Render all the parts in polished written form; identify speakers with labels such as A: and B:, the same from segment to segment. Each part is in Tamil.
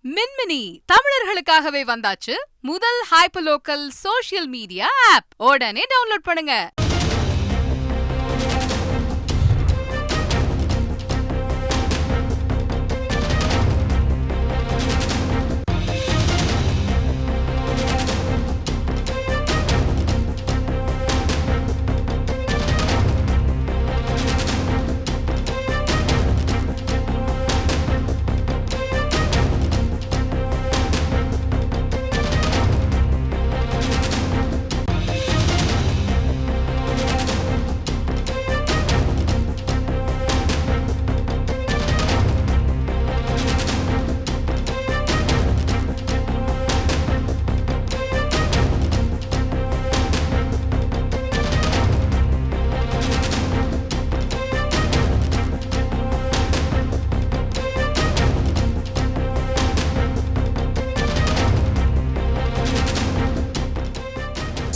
A: மின்மினி தமிழர்களுக்காகவே வந்தாச்சு முதல் hyper local social media app. உடனே டவுன்லோட் பண்ணுங்க.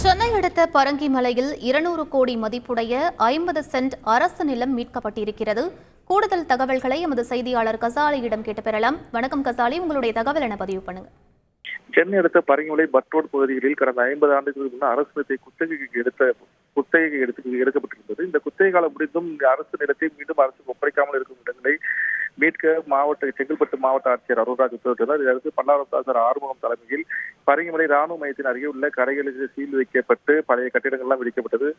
B: சென்னை அடுத்த பரங்கிமலையில் 200 கோடி மதிப்புடைய 50 சென்ட் அரசு நிலம் மீட்கப்பட்டிருக்கிறது. கூடுதல் தகவல்களை எமது செய்தியாளர் கசாலியிடம் கேட்டு பெறலாம். வணக்கம் கசாலி, உங்களுடைய தகவல் என பதிவு பண்ணுங்க.
C: சென்னை அடுத்த பரங்கிமலை பட்ரோட் பகுதிகளில் கடந்த 50 ஆண்டுகளுக்கு முன்னர் அரசு நிலத்தை குத்தகைக்கு எடுக்கப்பட்டிருந்தது. இந்த குத்தகை காலம் முடிந்தும் அரசு நிலத்தை மீண்டும் அரசுக்கு ஒப்படைக்காமல் இருக்கும் இடங்களை மீட்க செங்கல்பட்டு மாவட்ட ஆட்சியர் அருள்ராஜ் உத்தரவிட்டார். இதற்கு பல்லாவரத்தாசர் ஆறுமுகம் தலைமையில் பரங்கிமலை ராணுவ மையத்தின் அருகே உள்ள கடைகளுக்கு சீல் வைக்கப்பட்டு பழைய கட்டிடங்கள் எல்லாம் இடிக்கப்பட்டது.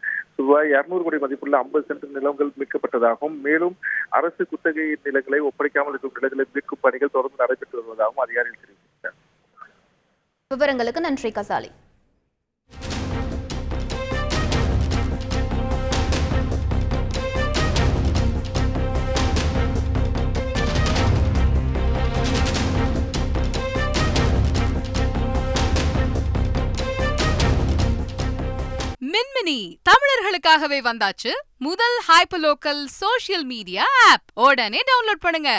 C: ரூபாய் 200 கோடி மதிப்புள்ள 50 சென்ட் நிலங்கள் மீட்கப்பட்டதாகவும் மேலும் அரசு குத்தகை நிலங்களை ஒப்படைக்காமல் இருக்கும் நிலங்களை மீட்கும் பணிகள் தொடர்ந்து நடைபெற்று வருவதாகவும் அதிகாரிகள் தெரிவித்தனர்.
B: விவரங்களுக்கு நன்றி கசாலி.
A: மின்மினி தமிழர்களுக்காகவே வந்தாச்சு முதல் hyper local social media app. உடனே டவுன்லோட் பண்ணுங்க.